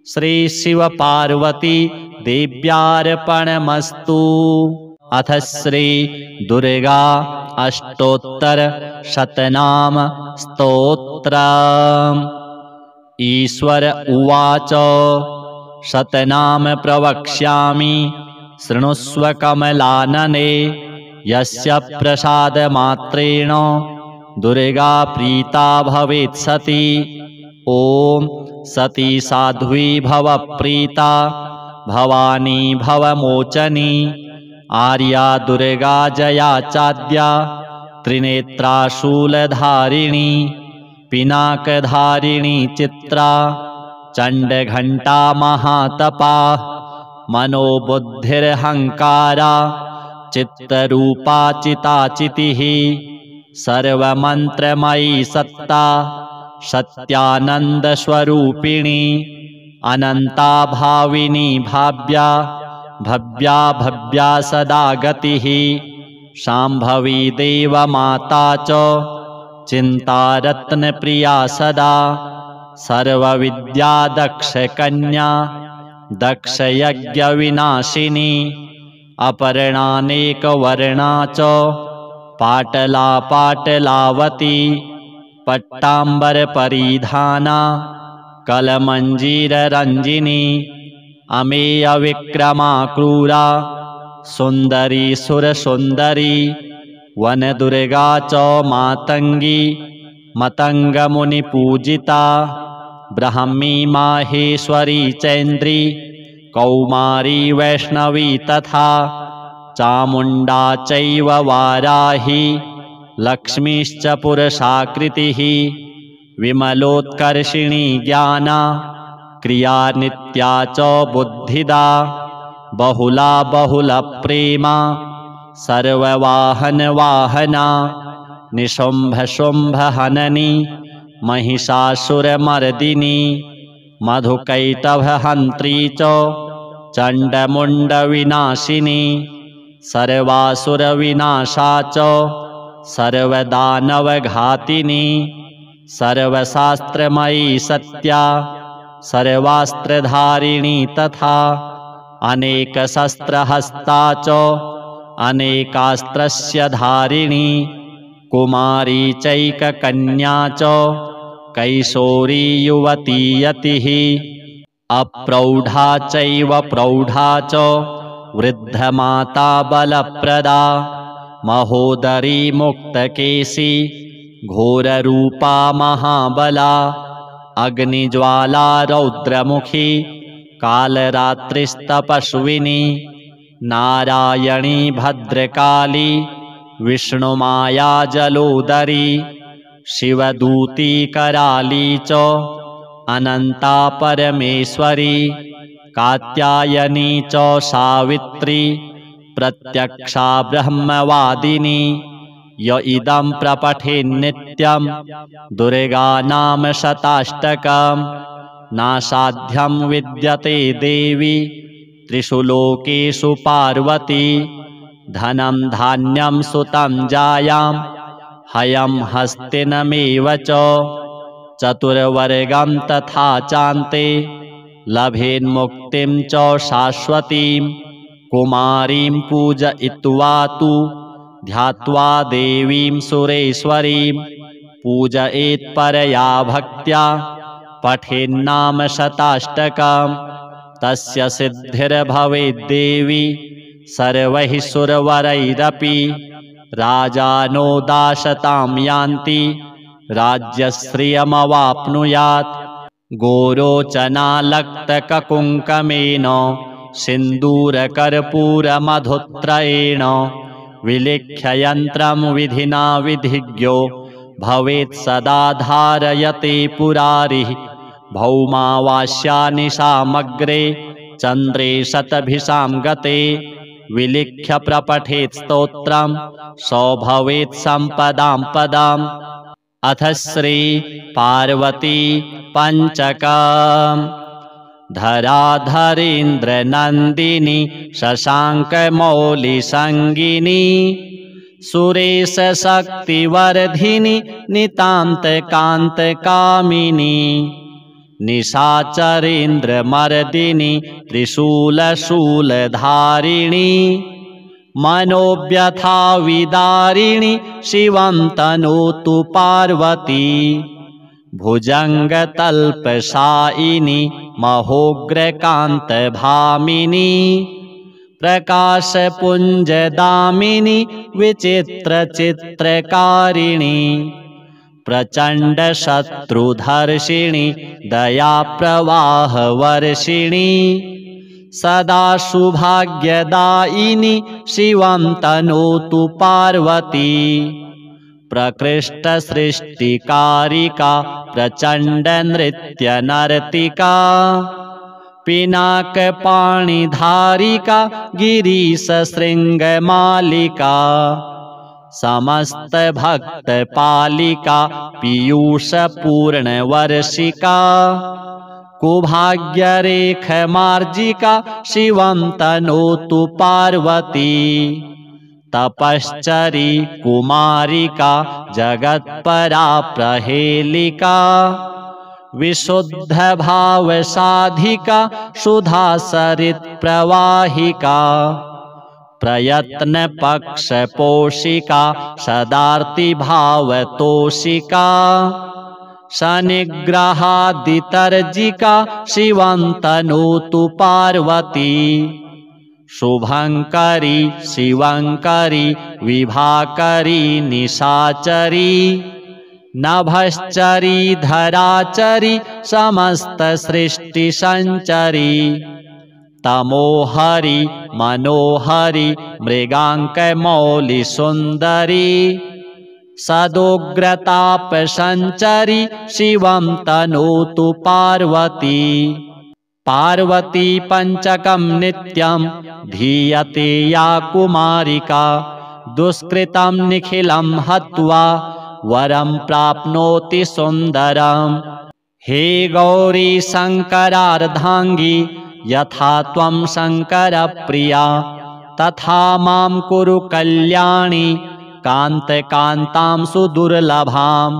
[SPEAKER 1] श्री शिव पार्वती देव्यार्पणमस्तु। अथ श्री दुर्गा अष्टोत्तर शतनाम स्तोत्रम्। ईश्वर उवाच शतनाम प्रवक्ष्यामि शृणुष्व कमलानने यस्य प्रसादमात्रेण दुर्गा प्रीता भवेत् सती। ॐ सती साध्वी भव प्रीता भवानी भवमोचनी आर्या दुर्गा जया चाद्या त्रिनेत्रा शूलधारिणी पिनाकधारिणी चित्रा चण्डघण्टा महातपा मनोबुद्धिरहङ्कारा चित्तरूपा चिताचितिः सर्वमन्त्रमयी सत्ता सत्यानन्दस्वरूपिणी अनन्ता भाविनी भाव्या भव्या भव्या सदा गतिः शाम्भवी देवमाता च चिन्तारत्नप्रिया सदा सर्वविद्या दक्षकन्या दक्षयज्ञविनाशिनी अपर्णानेकवर्णा च पाटला पाटलावती पट्टाम्बरपरिधाना कलमञ्जीररञ्जिनी अमेयविक्रमा क्रूरा सुन्दरी सुरसुन्दरी वनदुर्गा च मातङ्गी मतङ्गमुनिपूजिता ब्राह्मी माहेश्वरी चैन्द्री कौमारी वैष्णवी तथा चामुण्डा चैव वाराही लक्ष्मीश्च पुरुषाकृतिः विमलोत्कर्षिणी ज्ञाना क्रिया नित्या च बुद्धिदा बहुला बहुलप्रेमा सर्ववाहनवाहना निशुम्भशुम्भहननी महिषासुरमर्दिनी मधुकैटभहन्त्री च चण्डमुण्डविनाशिनी सर्वासुरविनाशा च सर्वदानवघातिनी सर्वशास्त्रमयी सत्या सर्वास्त्रधारिणी तथा अनेकशस्त्रहस्ता च अनेकास्त्रस्य धारिणी कुमारी चैककन्या च कैशोरी युवती यतिः अप्रौढा चैव प्रौढा च वृद्धमाता बलप्रदा महोदरी मुक्तकेशी घोररूपा महाबला अग्निज्वाला रौद्रमुखी कालरात्रिस्तपस्विनी नारायणी भद्रकाली विष्णुमाया जलोदरी शिवदूती कराली च अनन्ता परमेश्वरी कात्यायनी च सावित्री प्रत्यक्षा ब्रह्मवादिनी य इदं प्रपठेन्नित्यं दुर्गा नाम शताष्टकं नासाध्यं विद्यते देवी त्रिषु लोकेषु पार्वती धनं धान्यं सुतं जायां हयं हस्तिनमेव च चतुर्वर्गं तथा चान्ते लभेन्मुक्तिं च शाश्वतीं कुमारीं पूजयित्वा तु ध्यात्वा देवीं सुरेश्वरीं पूजयेत् परया भक्त्या पठेन्नाम शताष्टकं तस्य सिद्धिर्भवेद्देवी सर्वैः सुरवरैरपि राजानो दाशतां यान्ति राज्यश्रियमवाप्नुयात् गोरोचनालक्तककुङ्कमेन सिन्दूरकर्पूरमधुत्रयेण विलिख्य यन्त्रं विधिना विधिज्ञो भवेत् सदा धारयते पुरारिः भौमावास्यानि सामग्रे चन्द्रे शतभिषां गते विलिख्य प्रपठेत् स्तोत्रं सो भवेत् सम्पदां पदाम्। अथ श्री पार्वती पञ्चकम्। धराधरेन्द्रनन्दिनी शशाङ्कमौलिसङ्गिनी सुरेशशक्तिवर्धिनी नितान्तकान्तकामिनी निशाचरेन्द्रमर्दिनी त्रिशूलशूलधारिणी मनोव्यथाविदारिणी शिवं तनोतु पार्वती। भुजङ्गतल्पशायिनी महोग्रकान्तभामिनी प्रकाशपुञ्जदामिनी विचित्रचित्रकारिणी प्रचण्डशत्रुधर्षिणी दयाप्रवाहवर्षिणी सदा सौभाग्यदायिनी शिवं तनोतु पार्वती। प्रकृष्टसृष्टिकारिका प्रचण्डनृत्यनर्तिका पिनाकपाणिधारिका गिरीशशृङ्गमालिका समस्तभक्तपालिका पीयूषपूर्णवर्षिका कुभाग्यरेखमार्जिका शिवं तनोतु पार्वती। तपश्चरी कुमारिका जगत्परा प्रहेलिका विशुद्धभावसाधिका सुधासरित्प्रवाहिका प्रयत्नपक्षपोषिका सदार्तिभावतोषिका शनिग्रहादितर्जिका शिवं तनोतु पार्वती। शुभङ्करी शिवङ्करी विभाकरी निशाचरी नभश्चरी धराचरी समस्तसृष्टिसञ्चरी तमोहरि मनोहरि मृगाङ्कमौलिसुन्दरी सदोग्रतापसञ्चरी शिवं तनोतु पार्वती। पार्वती पञ्चकं नित्यं धीयते या कुमारिका दुष्कृतं निखिलं हत्वा वरं प्राप्नोति सुन्दरम्। हे गौरी शङ्करार्धाङ्गी यथा त्वं शङ्करप्रिया तथा मां कुरु कल्याणी कान्तकान्तां सुदुर्लभाम्।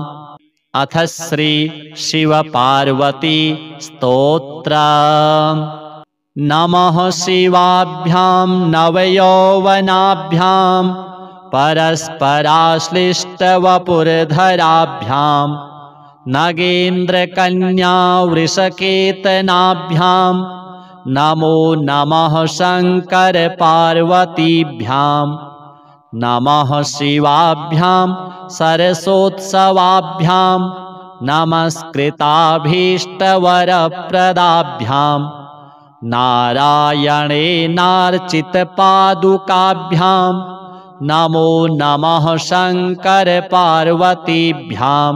[SPEAKER 1] अथ श्री शिवपार्वती स्तोत्रम्। नमः शिवाभ्यां नवयौवनाभ्यां परस्पराश्लिष्टवपुर्धराभ्यां नगेन्द्रकन्यावृषकेतनाभ्यां नमो नमः शङ्करपार्वतीभ्यां। नमः शिवाभ्यां सरसोत्सवाभ्यां नमस्कृताभीष्टवरप्रदाभ्यां नारायणेनार्चितपादुकाभ्यां नमो नमः शङ्करपार्वतीभ्यां।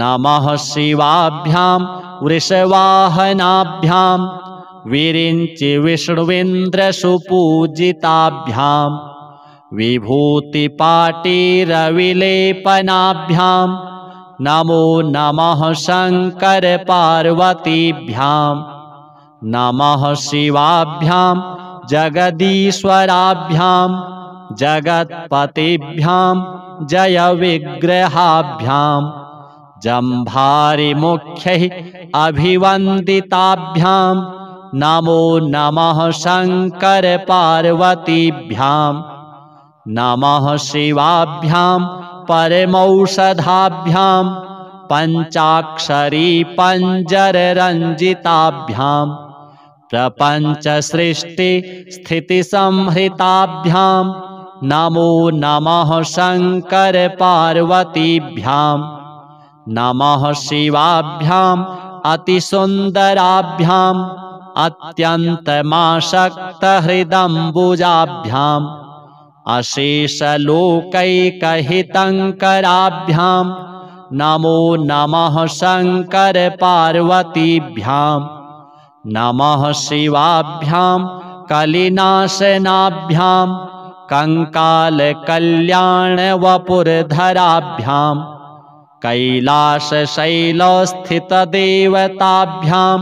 [SPEAKER 1] नमः शिवाभ्यां वृषवाहनाभ्यां विरिञ्चिविष्णुविन्द्रसुपूजिताभ्यां विभूतिपाटिरविलेपनाभ्यां नमो नमः शङ्करपार्वतीभ्यां। नमः शिवाभ्यां जगदीश्वराभ्यां जगत्पतिभ्यां जयविग्रहाभ्यां जम्भारिमुख्यैः अभिवन्दिताभ्यां नमो नमः शङ्करपार्वतीभ्यां। नमः शिवाभ्यां परमौषधाभ्यां पञ्चाक्षरी पञ्जररञ्जिताभ्यां प्रपञ्चसृष्टिस्थितिसंहृताभ्यां नमो नमः शङ्करपार्वतीभ्यां। नमः शिवाभ्याम् अतिसुन्दराभ्याम् अत्यन्तमासक्तहृदम्बुजाभ्याम् अशेषलोकैकहितङ्कराभ्यां नमो नमः शङ्करपार्वतीभ्यां। नमः शिवाभ्यां कलिनाशनाभ्यां कंकालकल्याणवपुरधराभ्यां कैलासशैलस्थितदेवताभ्यां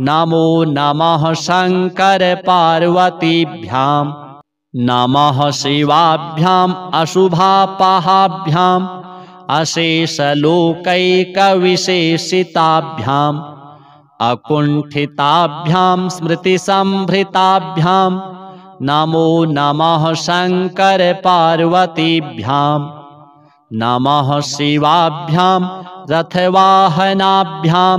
[SPEAKER 1] नमो नमः शङ्करपार्वतीभ्यां नमः शिवाभ्याम् अशुभापहाभ्याम् अशेषलोकैकविशेषिताभ्याम् अकुण्ठिताभ्यां स्मृतिसम्भृताभ्यां नमो नमः शङ्करपार्वतीभ्यां नमः शिवाभ्यां रथवाहनाभ्यां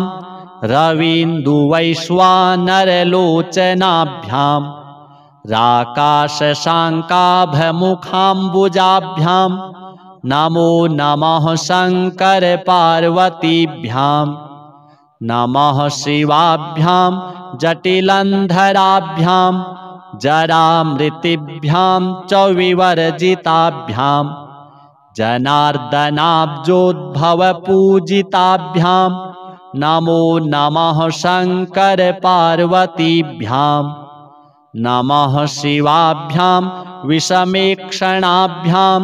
[SPEAKER 1] रवीन्दुवैश्वानरलोचनाभ्यां राकाशशाङ्काभमुखाम्बुजाभ्यां नमो नमः शङ्करपार्वतीभ्यां नमः शिवाभ्यां जटिलन्धराभ्यां जरामृतिभ्यां च विवर्जिताभ्यां जनार्दनाब्जोद्भवपूजिताभ्यां नमो नमः शङ्करपार्वतीभ्यां नमः शिवाभ्यां विषमेक्षणाभ्यां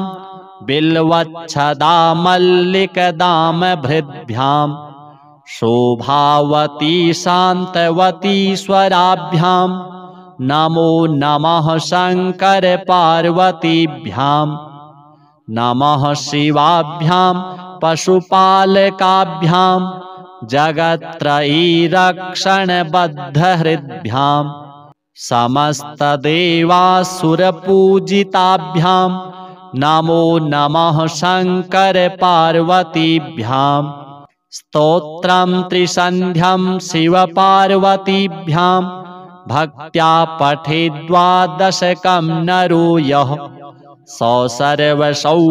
[SPEAKER 1] बिल्वच्छदामल्लिकदामभृद्भ्यां शोभावती शान्तवतीश्वराभ्यां नमो नमः शङ्करपार्वतीभ्यां नमः शिवाभ्यां पशुपालकाभ्यां जगत्त्रयीरक्षणबद्धहृद्भ्यां समस्तदेवासुरपूजिताभ्यां नमो नमः शङ्करपार्वतीभ्यां स्तोत्रं त्रिसन्ध्यं शिवपार्वतीभ्यां भक्त्या पठेद्वादशकं नरो यः स सर्वसौभाग्यफलानि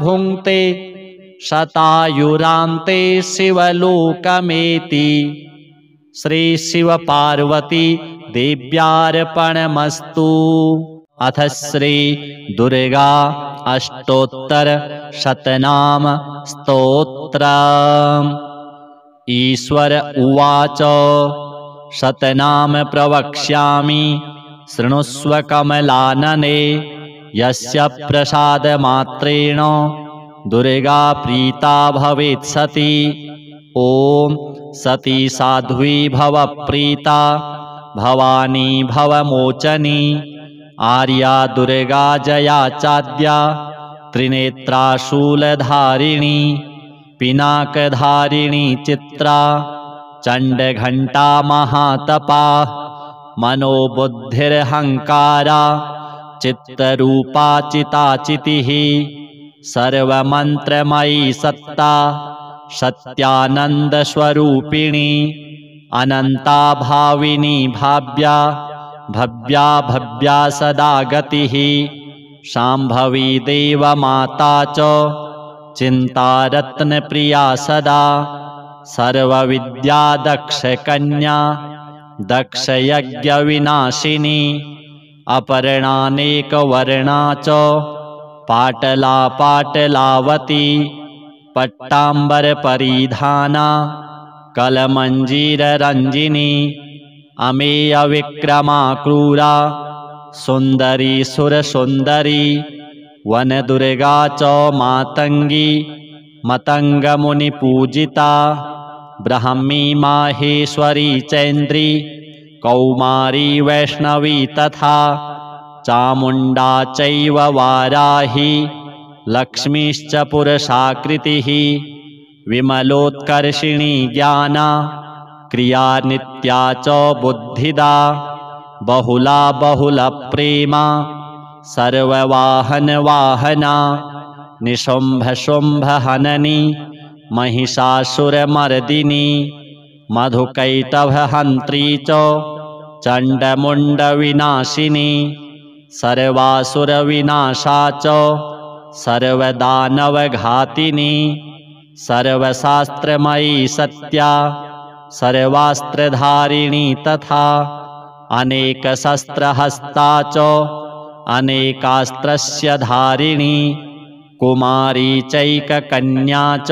[SPEAKER 1] भुङ्क्ते शतायुरान्ते शिवलोकमेति। श्री शिवपार्वती देव्यार्पणमस्तु। अथ श्री दुर्गा अष्टोत्तर शतनाम स्तोत्रम्। ईश्वर उवाच शतनाम प्रवक्ष्यामि शृणुष्व कमलानने यस्य प्रसादमात्रेण दुर्गा प्रीता भवेत् सती। ॐ सती साध्वी भव प्रीता भवानी भवमोचनी आर्या दुर्गा जया चाद्या त्रिनेत्रा शूलधारिणी पिनाकधारिणी चित्रा चण्डघण्टा महातपा मनोबुद्धिरहङ्कारा चित्तरूपा चिताचितिः सर्वमन्त्रमयी सत्ता सत्यानन्दस्वरूपिणी अनन्ता भाविनी भाव्या भव्या भव्या सदा गतिः शाम्भवी देवमाता च चिन्तारत्नप्रिया सदा सर्वविद्या दक्षकन्या दक्षयज्ञविनाशिनी अपर्णानेकवर्णा च पाटला पाटलावती पट्टाम्बरपरिधाना कलमञ्जीररञ्जिनी अमेयविक्रमा क्रूरा सुन्दरी सुरसुन्दरी वनदुर्गा च मातङ्गी मतङ्गमुनिपूजिता ब्राह्मी माहेश्वरी चैन्द्री कौमारी वैष्णवी तथा चामुण्डा चैव वाराही लक्ष्मीश्च पुरुषाकृतिः विमलोत्कर्षिणी ज्ञाना क्रिया नित्या च बुद्धिदा बहुला बहुलप्रेमा सर्ववाहनवाहना निशुम्भशुम्भहननी महिषासुरमर्दिनी मधुकैटभहन्त्री च चण्डमुण्डविनाशिनी सर्वासुरविनाशा च सर्वदानवघातिनी सर्वशास्त्रमयी सत्या सर्वास्त्रधारिणी तथा अनेकशस्त्रहस्ता च अनेकास्त्रस्य धारिणी कुमारी चैककन्या च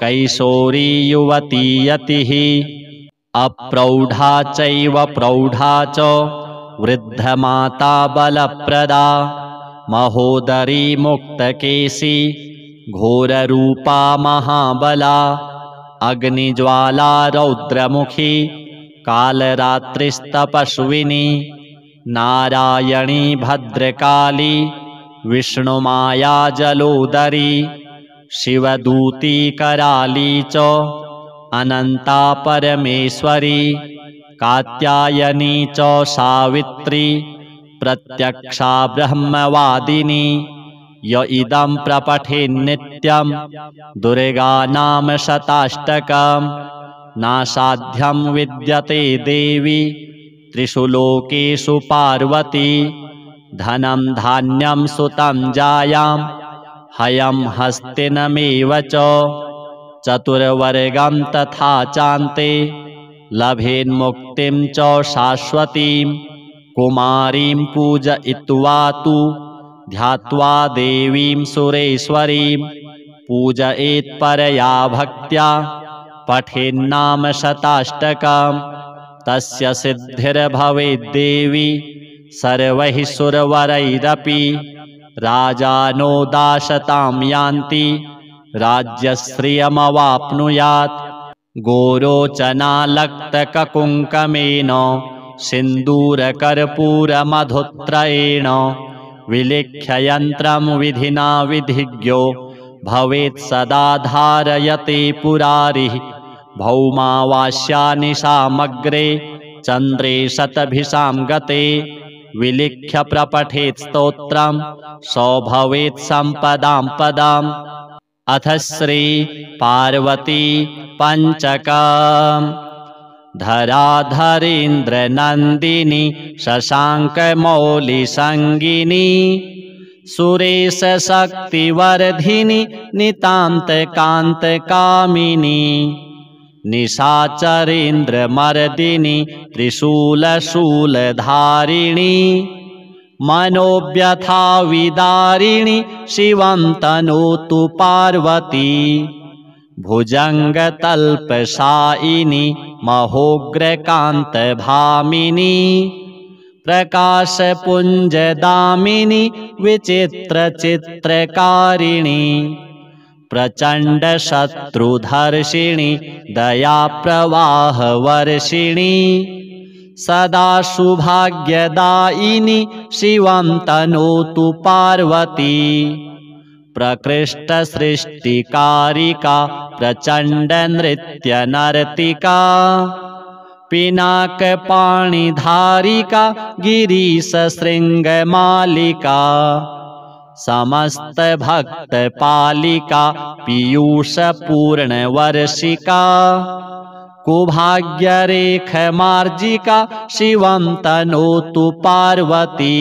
[SPEAKER 1] कैशोरी युवती यतिः अप्रौढा चैव प्रौढा च वृद्धमाता बलप्रदा महोदरी मुक्तकेशी घोररूपा महाबला अग्निज्वाला रौद्रमुखी कालरात्रिस्तपस्विनी नारायणी भद्रकाली विष्णुमाया जलोदरी शिवदूती कराली च अनंता परमेश्वरी कात्यायनी च सावित्री प्रत्यक्षा ब्रह्मवादिनी य इदं प्रपठेन्नित्यं दुर्गा नाम शताष्टकं नासाध्यं विद्यते देवी त्रिषु लोकेषु पार्वती धनं धान्यं सुतं जायां हयं हस्तिनमेव च चतुर्वर्गं तथा चान्ते लभेन्मुक्तिं च शाश्वतीं कुमारीं पूजयित्वा तु ध्यात्वा देवीं सुरेश्वरीं पूजयेत्परया भक्त्या पठेन्नाम शताष्टकं तस्य सिद्धिर्भवेद्देवी सर्वैः सुरवरैरपि राजानो दाशतां यान्ति राज्यश्रियमवाप्नुयात् गोरोचनालक्तककुङ्कमेन सिन्दूरकर्पूरमधुत्रयेण विलिख्य यन्त्रं विधिना विधिज्ञो भवेत् सदा धारयते पुरारिः भौमावास्यानिशामग्रे चन्द्रे शतभिषां गते विलिख्य प्रपठेत् स्तोत्रं सो भवेत् सम्पदां पदाम्। अथ श्री पार्वती पंचकम्। धराधरेन्द्रनन्दिनी शशाङ्कमौलिसङ्गिनी सुरेशशक्तिवर्धिनी नितान्तकान्तकामिनी निशाचरेन्द्रमर्दिनी त्रिशूलशूलधारिणी मनोव्यथाविदारिणी शिवं तनोतु पार्वती भुजङ्गतल्पशायिनी महोग्रकान्तभामिनी प्रकाशपुञ्जदामिनी विचित्रचित्रकारिणी प्रचण्डशत्रुधर्षिणी दयाप्रवाहवर्षिणी सदा शुभाग्यदायिनी शिवं तनोतु पार्वती प्रकृष्टसृष्टिकारिका प्रचण्डनृत्यनर्तिका पिनाकपाणिधारिका गिरीशशृङ्गमालिका समस्तभक्तपालिका पीयूषपूर्णवर्षिका कुभाग्यरेखमार्जिका शिवं तनोतु पार्वती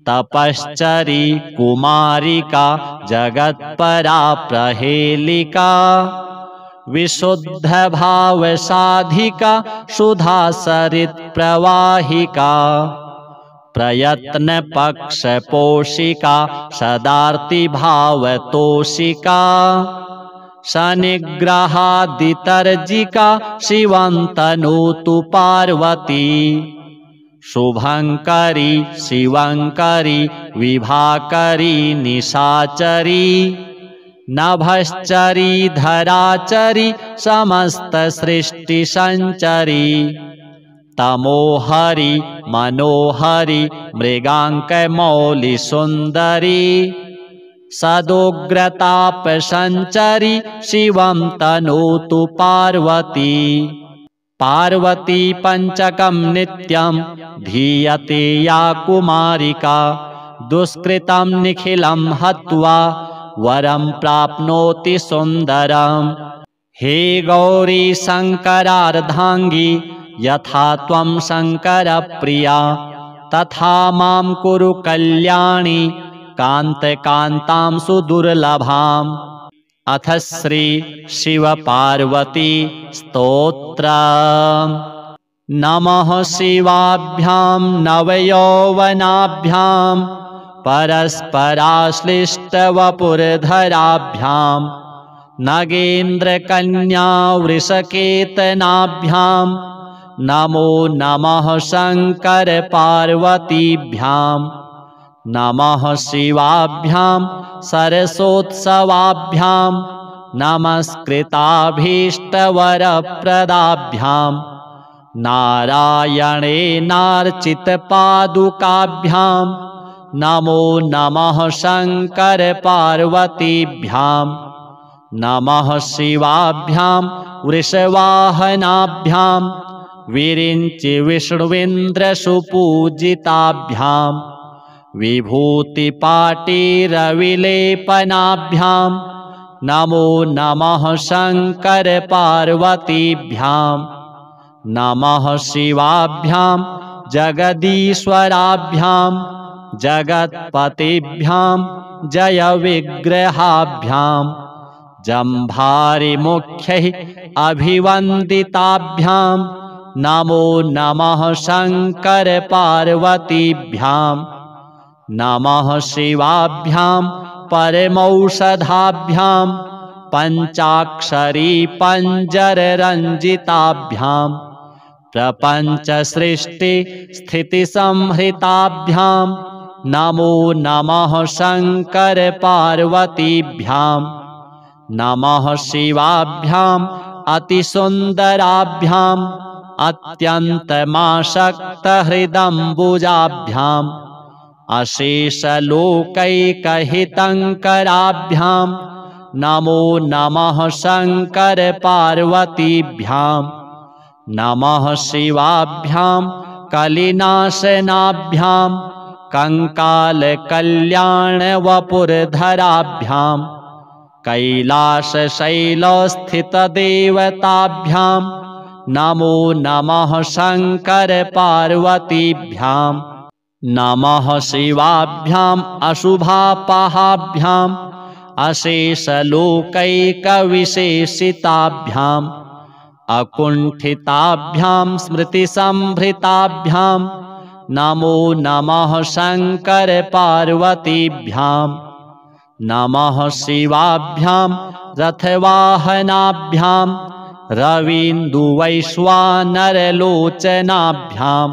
[SPEAKER 1] तपश्चरी कुमारिका जगत्परा प्रहेलिका विशुद्धभावसाधिका सुधासरित्प्रवाहिका प्रयत्नपक्षपोषिका सदार्तिभावतोषिका शनिग्रहादितर्जिका शिवं तनोतु पार्वती शुभङ्करी शिवङ्करी विभाकरी निशाचरी नभश्चरी धराचरी समस्तसृष्टिसञ्चरी तमोहरि मनोहरि मृगाङ्कमौलिसुन्दरी सदोग्रतापसञ्चरी शिवं तनोतु पार्वती पार्वती पंचकं नित्यं धीयते या कुमारिका दुष्कृतं निखिलं हत्वा वरं प्राप्नोति सुन्दरम्। हे गौरी शङ्करार्धाङ्गी यथा त्वं शङ्करप्रिया तथा मां कुरु कल्याणी कान्तकान्तां सुदुर्लभाम्। अथ श्री शिवपार्वती स्तोत्रम्। नमः शिवाभ्यां नवयौवनाभ्यां परस्पराश्लिष्टवपुर्धराभ्यां नगेन्द्रकन्या वृषकेतनाभ्यां नमो नमः शङ्कर पार्वतीभ्यां नमः शिवाभ्यां सरसोत्सवाभ्यां नमस्कृताभीष्टवरप्रदाभ्यां नारायणेनार्चितपादुकाभ्यां नमो नमः शङ्कर पार्वतीभ्यां नमः शिवाभ्यां वृषवाहनाभ्यां विरिञ्चि विष्णुविन्द्रसुपूजिताभ्यां विभूतिपाटीरविलेपनाभ्यां नमो नमः शङ्कर पार्वतीभ्यां नमः शिवाभ्यां जगदीश्वराभ्यां जगत्पतिभ्यां जयविग्रहाभ्यां जम्भारिमुख्यैः अभिवन्दिताभ्यां नमो नमः शङ्कर पार्वतीभ्यां नमः शिवाभ्यां परमौषधाभ्यां पञ्चाक्षरी पञ्जररञ्जिताभ्यां प्रपञ्चसृष्टिस्थितिसंहृताभ्यां नमो नमः शङ्कर पार्वतीभ्यां नमः शिवाभ्यां अतिसुन्दराभ्यां अत्यन्तमासक्तहृदम्बुजाभ्यां अशेषलोकैकहितङ्कराभ्यां नमो नमः शङ्कर पार्वतीभ्यां नमः शिवाभ्यां कलिनाशनाभ्यां कङ्कालकल्याणवपुरधराभ्यां कैलासशैलस्थितदेवताभ्यां नमो नमः शङ्कर पार्वतीभ्यां नमः शिवाभ्यां अशुभापहाभ्यां अशेषलोकैकविशेषिताभ्यां अकुण्ठिताभ्यां स्मृतिसंभृताभ्यां नमो नमः शङ्कर पार्वतीभ्यां नमः शिवाभ्यां रथवाहनाभ्यां रवीन्दुवैश्वानरलोचनाभ्यां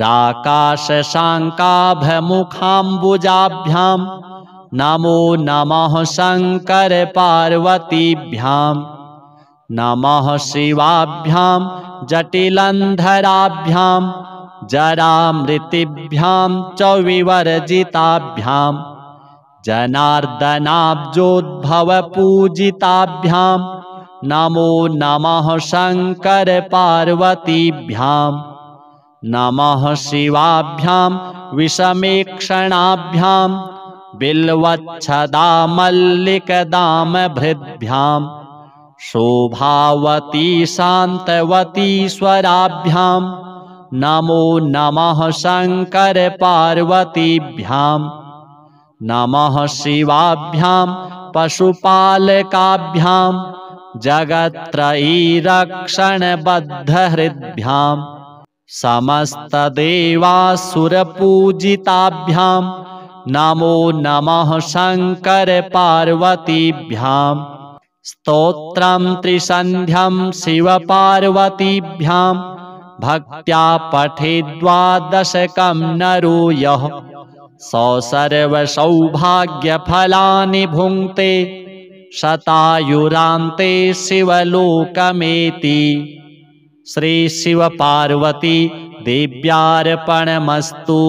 [SPEAKER 1] राकाशशाङ्काभमुखाम्बुजाभ्यां नमो नमः शङ्कर पार्वतीभ्यां नमः शिवाभ्यां जटिलन्धराभ्यां जरामृतिभ्यां च विवर्जिताभ्यां जनार्दनाब्जोद्भवपूजिताभ्यां नमो नमः शङ्कर पार्वतीभ्यां नमः शिवाभ्यां विषमेक्षणाभ्यां बिल्वच्छदामल्लिकदामभृद्भ्यां शोभावती शान्तवतीश्वराभ्यां नमो नमः शङ्कर पार्वतीभ्यां नमः शिवाभ्यां पशुपालकाभ्यां जगत्त्रयीरक्षणबद्धहृद्भ्यां समस्तदेवासुरपूजिताभ्यां नमो नमः शङ्कर पार्वतीभ्यां स्तोत्रं त्रिसन्ध्यं शिवपार्वतीभ्यां भक्त्या पठेद्वादशकं नरो यः स सर्वसौभाग्यफलानि भुङ्क्ते शतायुरान्ते शिवलोकमेति। श्री शिवपार्वती देव्यार्पणमस्तु।